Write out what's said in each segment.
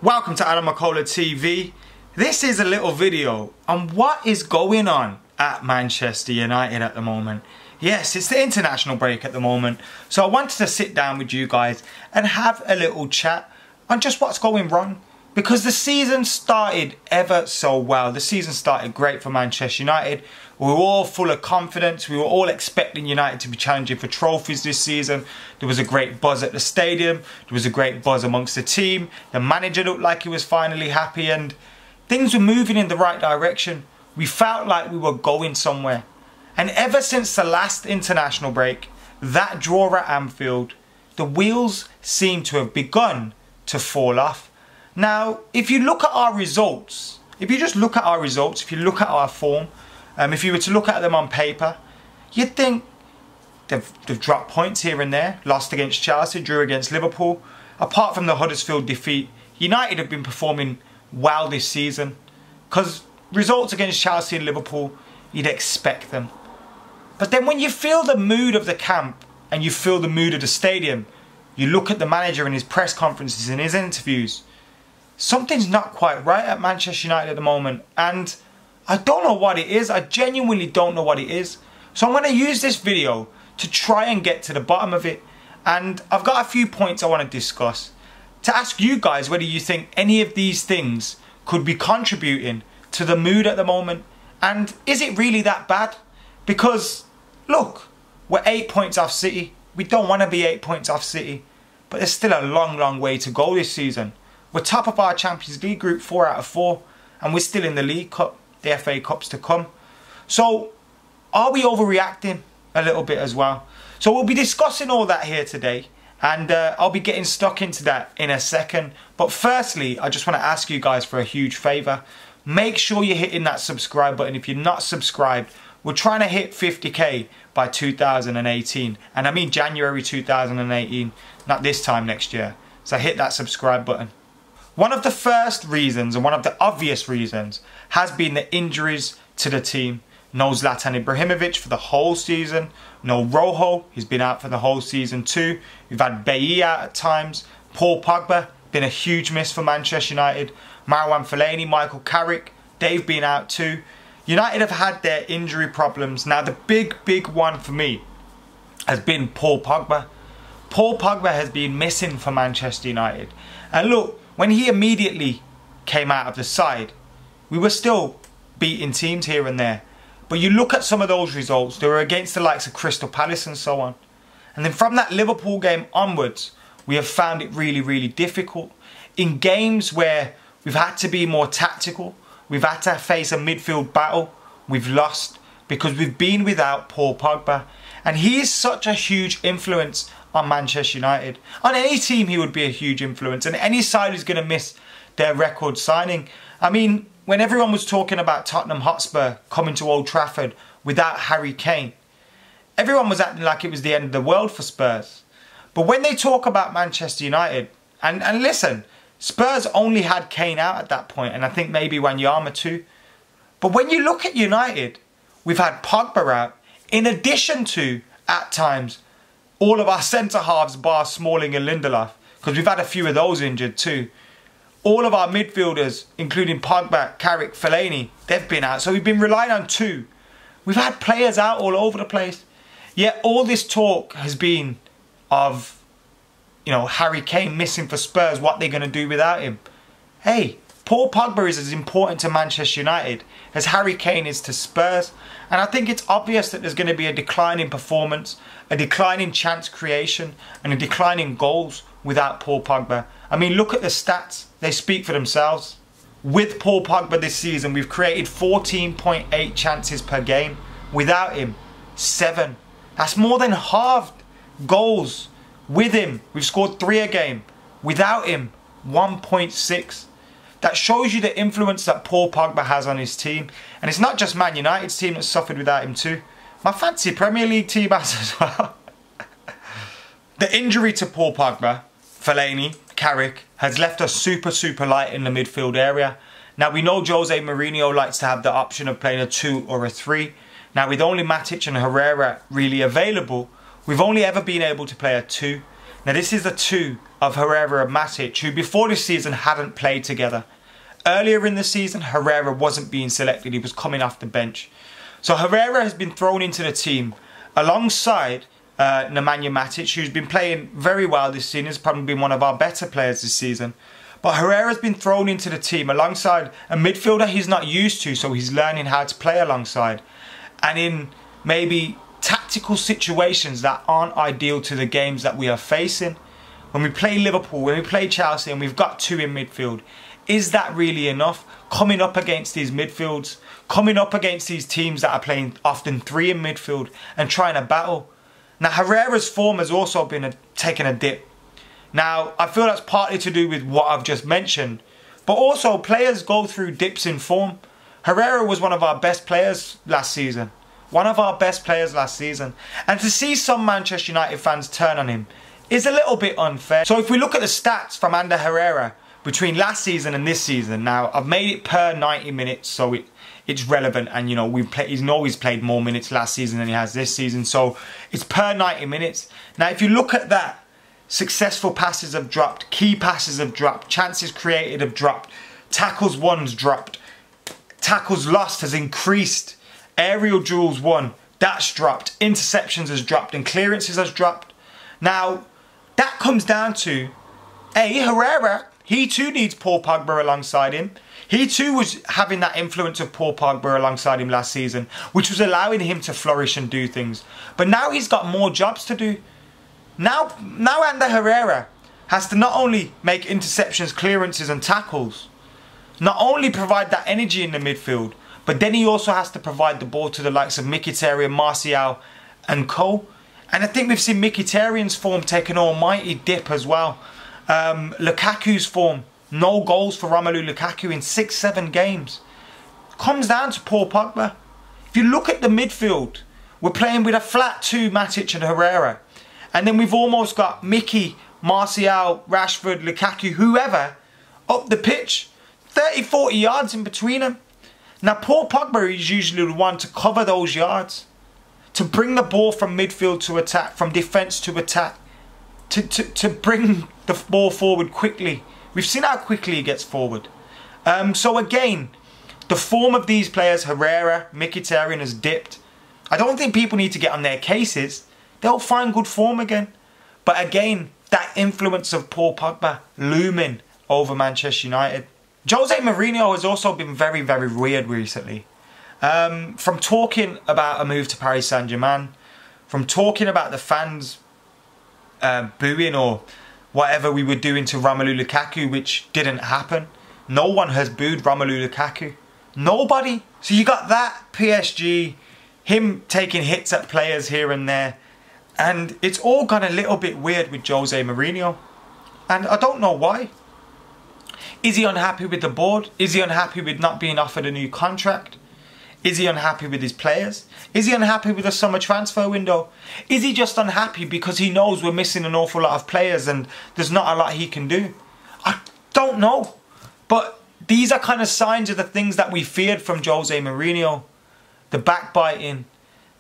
Welcome to McKola TV. This is a little video on what is going on at Manchester United at the moment. Yes, it's the international break at the moment, so I wanted to sit down with you guys and have a little chat on just what's going wrong. Because the season started ever so well. The season started great for Manchester United. We were all full of confidence. We were all expecting United to be challenging for trophies this season. There was a great buzz at the stadium. There was a great buzz amongst the team. The manager looked like he was finally happy and things were moving in the right direction. We felt like we were going somewhere. And ever since the last international break, that draw at Anfield, the wheels seem to have begun to fall off. Now, if you look at our results, if you just look at our results, if you look at our form, if you were to look at them on paper, you'd think they've dropped points here and there, lost against Chelsea, drew against Liverpool. Apart from the Huddersfield defeat, United have been performing well this season. Because results against Chelsea and Liverpool, you'd expect them. But then when you feel the mood of the camp and you feel the mood of the stadium, you look at the manager in his press conferences and his interviews, something's not quite right at Manchester United at the moment, and I don't know what it is. I genuinely don't know what it is. So I'm going to use this video to try and get to the bottom of it, and I've got a few points I want to discuss to ask you guys whether you think any of these things could be contributing to the mood at the moment, and is it really that bad? Because look, we're 8 points off City. We don't want to be 8 points off City, but there's still a long way to go this season. We're top of our Champions League group 4 out of 4, and we're still in the League Cup, the FA Cup's to come. So, are we overreacting a little bit as well? So we'll be discussing all that here today, and I'll be getting stuck into that in a second. But firstly, I just want to ask you guys for a huge favour. Make sure you're hitting that subscribe button if you're not subscribed. We're trying to hit 50k by 2018, and I mean January 2018, not this time next year. So hit that subscribe button. One of the first reasons, and one of the obvious reasons, has been the injuries to the team. No Zlatan Ibrahimovic for the whole season. No Rojo, he's been out for the whole season too. We've had Bailly out at times. Paul Pogba, been a huge miss for Manchester United. Marouane Fellaini, Henrikh, they've been out too. United have had their injury problems. Now the big one for me has been Paul Pogba. Paul Pogba has been missing for Manchester United. And look, when he immediately came out of the side, we were still beating teams here and there. But you look at some of those results, they were against the likes of Crystal Palace and so on. And then from that Liverpool game onwards, we have found it really difficult. In games where we've had to be more tactical, we've had to face a midfield battle, we've lost because we've been without Paul Pogba. And he is such a huge influence on Manchester United. On any team he would be a huge influence, and any side is going to miss their record signing. I mean, when everyone was talking about Tottenham Hotspur coming to Old Trafford without Harry Kane, everyone was acting like it was the end of the world for Spurs. But when they talk about Manchester United, and listen, Spurs only had Kane out at that point, and I think maybe Wanyama too. But when you look at United, we've had Pogba out, in addition to, at times, all of our centre-halves bar Smalling and Lindelof, because we've had a few of those injured too. All of our midfielders, including Pogba, Henrikh, Fellaini, they've been out. So we've been relying on 2. We've had players out all over the place. Yet all this talk has been of, you know, Harry Kane missing for Spurs, what they're going to do without him. Hey, Paul Pogba is as important to Manchester United as Harry Kane is to Spurs. And I think it's obvious that there's going to be a decline in performance, a decline in chance creation, and a decline in goals without Paul Pogba. I mean, look at the stats. They speak for themselves. With Paul Pogba this season, we've created 14.8 chances per game. Without him, 7. That's more than halved goals. With him, we've scored 3 a game. Without him, 1.6. That shows you the influence that Paul Pogba has on his team. And it's not just Man United's team that's suffered without him too. My fancy Premier League team has as well. The injury to Paul Pogba, Fellaini, Henrikh, has left us super light in the midfield area. Now we know Jose Mourinho likes to have the option of playing a 2 or a 3. Now with only Matic and Herrera really available, we've only ever been able to play a 2. Now this is the two of Herrera and Matic, who before this season hadn't played together. Earlier in the season, Herrera wasn't being selected, he was coming off the bench. So Herrera has been thrown into the team alongside Nemanja Matic, who's been playing very well this season. Has probably been one of our better players this season. But Herrera's been thrown into the team alongside a midfielder he's not used to, so he's learning how to play alongside. And in maybe tactical situations that aren't ideal to the games that we are facing. When we play Liverpool, when we play Chelsea, and we've got two in midfield, is that really enough? Coming up against these midfields, coming up against these teams that are playing often three in midfield and trying to battle. Now Herrera's form has also been taking a dip. Now I feel that's partly to do with what I've just mentioned, but also players go through dips in form. Herrera was one of our best players last season. One of our best players last season. And to see some Manchester United fans turn on him is a little bit unfair. So if we look at the stats from Ander Herrera between last season and this season, now I've made it per 90 minutes, so it's relevant, and you know he's always played more minutes last season than he has this season, so it's per 90 minutes. Now if you look at that, successful passes have dropped, key passes have dropped, chances created have dropped, tackles won's dropped, tackles lost has increased, aerial duels won, that's dropped, interceptions has dropped, and clearances has dropped. Now that comes down to Herrera. He too needs Paul Pogba alongside him. He too was having that influence of Paul Pogba alongside him last season, which was allowing him to flourish and do things. But now he's got more jobs to do. Now Ander Herrera has to not only make interceptions, clearances and tackles, not only provide that energy in the midfield, but then he also has to provide the ball to the likes of Mkhitaryan, Martial and co. And I think we've seen Mkhitaryan's form take an almighty dip as well. Lukaku's form, no goals for Romelu Lukaku in 6-7 games. Comes down to Paul Pogba. If you look at the midfield, we're playing with a flat two, Matic and Herrera. And then we've almost got Mickey, Martial, Rashford, Lukaku, whoever, up the pitch. 30-40 yards in between them. Now Paul Pogba is usually the one to cover those yards, to bring the ball from midfield to attack, from defence to attack, to bring the ball forward quickly. We've seen how quickly he gets forward. So again, the form of these players, Herrera, Mkhitaryan, has dipped. I don't think people need to get on their cases. They'll find good form again. But again, that influence of Paul Pogba looming over Manchester United. Jose Mourinho has also been very, very weird recently. From talking about a move to Paris Saint-Germain, from talking about the fans booing or whatever we were doing to Romelu Lukaku, which didn't happen. No one has booed Romelu Lukaku. Nobody. So you got that, PSG, him taking hits at players here and there. And it's all gone a little bit weird with Jose Mourinho. And I don't know why. Is he unhappy with the board? Is he unhappy with not being offered a new contract? Is he unhappy with his players? Is he unhappy with the summer transfer window? Is he just unhappy because he knows we're missing an awful lot of players and there's not a lot he can do? I don't know. But these are kind of signs of the things that we feared from Jose Mourinho. The backbiting,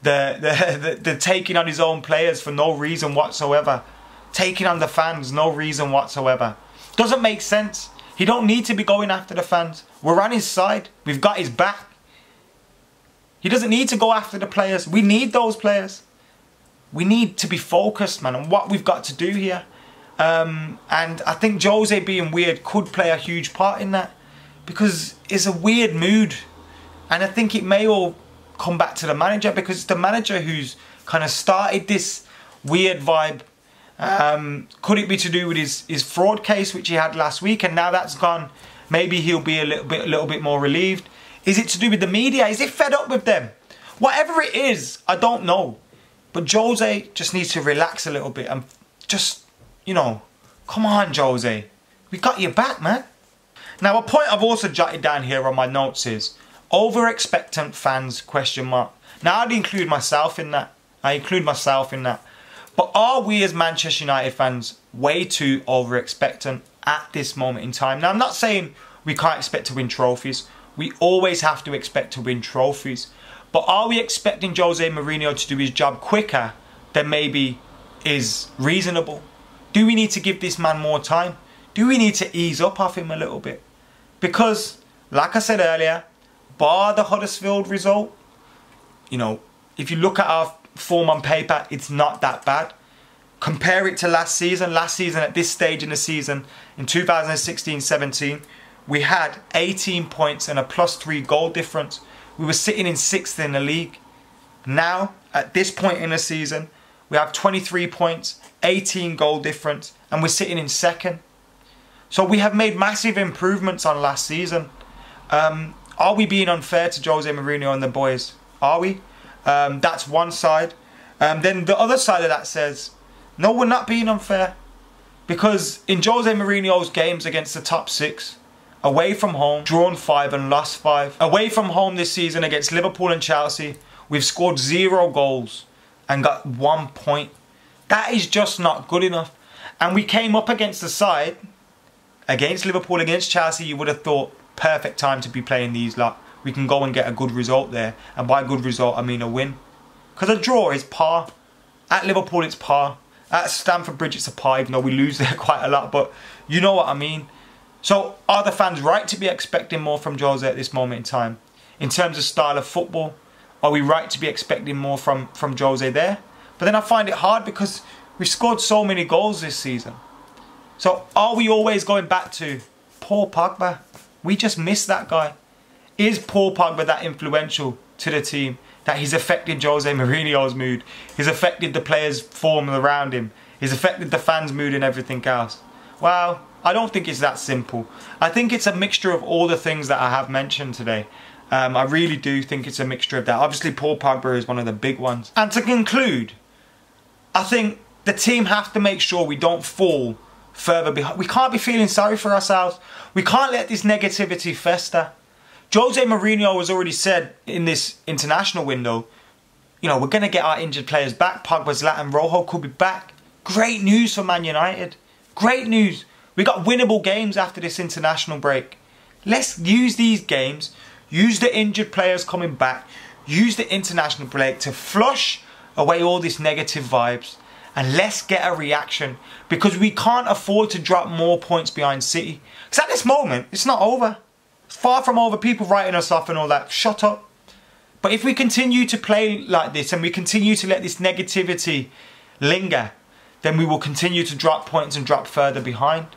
the taking on his own players for no reason whatsoever. Taking on the fans, no reason whatsoever. Doesn't make sense. He don't need to be going after the fans. We're on his side. We've got his back. He doesn't need to go after the players. We need those players. We need to be focused, man, on what we've got to do here. And I think Jose being weird could play a huge part in that. Because it's a weird mood. And I think it may all come back to the manager. Because it's the manager who's kind of started this weird vibe. Could it be to do with his fraud case, which he had last week? And now that's gone. Maybe he'll be a little bit more relieved. Is it to do with the media? Is he fed up with them? Whatever it is, I don't know. But Jose just needs to relax a little bit and just, you know, come on, Jose. We got your back, man. Now, a point I've also jotted down here on my notes is over-expectant fans, question mark. Now, I'd include myself in that. But are we as Manchester United fans way too over-expectant at this moment in time? Now, I'm not saying we can't expect to win trophies. We always have to expect to win trophies. But are we expecting Jose Mourinho to do his job quicker than maybe is reasonable? Do we need to give this man more time? Do we need to ease up off him a little bit? Because, like I said earlier, bar the Huddersfield result, you know, if you look at our form on paper, it's not that bad. Compare it to last season. Last season, at this stage in the season, in 2016-17, we had 18 points and a +3 goal difference. We were sitting in 6th in the league. Now, at this point in the season, we have 23 points, 18 goal difference, and we're sitting in 2nd. So we have made massive improvements on last season. Are we being unfair to Jose Mourinho and the boys? Are we? That's one side. Then the other side of that says, no, we're not being unfair. Because in Jose Mourinho's games against the top 6, away from home, drawn 5 and lost 5. Away from home this season against Liverpool and Chelsea, we've scored 0 goals and got 1 point. That is just not good enough. And we came up against the side, against Liverpool, against Chelsea, you would have thought, perfect time to be playing these lot. We can go and get a good result there. And by good result, I mean a win. Because a draw is par. At Liverpool, it's par. At Stamford Bridge, it's a par, even though we lose there quite a lot. But you know what I mean. So are the fans right to be expecting more from Jose at this moment in time? In terms of style of football, are we right to be expecting more from Jose there? But then I find it hard because we've scored so many goals this season. So are we always going back to Paul Pogba? We just missed that guy. Is Paul Pogba that influential to the team that he's affected Jose Mourinho's mood? He's affected the players' form around him. He's affected the fans' mood and everything else. Well, I don't think it's that simple. I think it's a mixture of all the things that I have mentioned today. I really do think it's a mixture of that. Obviously, Paul Pogba is one of the big ones. And to conclude, I think the team have to make sure we don't fall further behind. We can't be feeling sorry for ourselves. We can't let this negativity fester. Jose Mourinho has already said in this international window, you know, we're going to get our injured players back. Pogba, Zlatan, Rojo could be back. Great news for Man United. Great news. We got winnable games after this international break. Let's use these games, use the injured players coming back, use the international break to flush away all these negative vibes, and let's get a reaction, because we can't afford to drop more points behind City. Because at this moment, it's not over. It's far from over. People writing us off and all that. Shut up. But if we continue to play like this and we continue to let this negativity linger, then we will continue to drop points and drop further behind.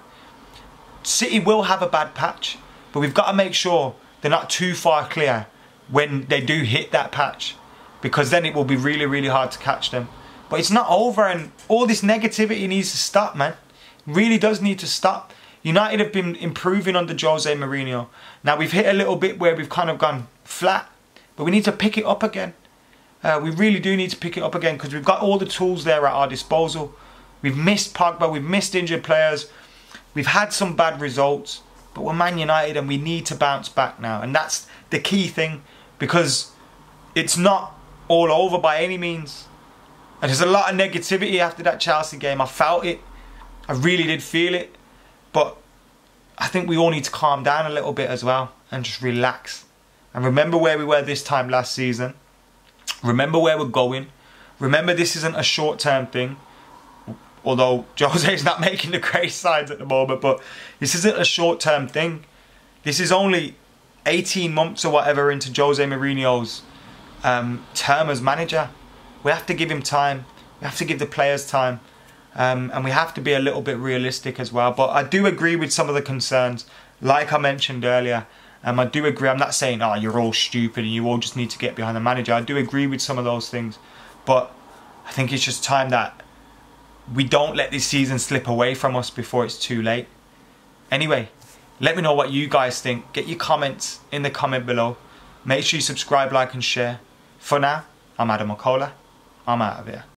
City will have a bad patch, but we've got to make sure they're not too far clear when they do hit that patch, because then it will be really, really hard to catch them. But it's not over, and all this negativity needs to stop, man. It really does need to stop. United have been improving under Jose Mourinho. Now we've hit a little bit where we've kind of gone flat, but we need to pick it up again. We really do need to pick it up again, because we've got all the tools there at our disposal. We've missed Pogba, we've missed injured players, we've had some bad results, but we're Man United and we need to bounce back now. And that's the key thing, because it's not all over by any means. And there's a lot of negativity after that Chelsea game. I felt it. I really did feel it. But I think we all need to calm down a little bit as well and just relax. And remember where we were this time last season. Remember where we're going. Remember this isn't a short-term thing. Although Jose's not making the great sides at the moment. But this isn't a short-term thing. This is only 18 months or whatever into Jose Mourinho's term as manager. We have to give him time. We have to give the players time. And we have to be a little bit realistic as well. But I do agree with some of the concerns, like I mentioned earlier. I do agree. I'm not saying, oh, you're all stupid and you all just need to get behind the manager. I do agree with some of those things. But I think it's just time that we don't let this season slip away from us before it's too late. Anyway, let me know what you guys think. Get your comments in the comment below. Make sure you subscribe, like and share. For now, I'm McKola. I'm out of here.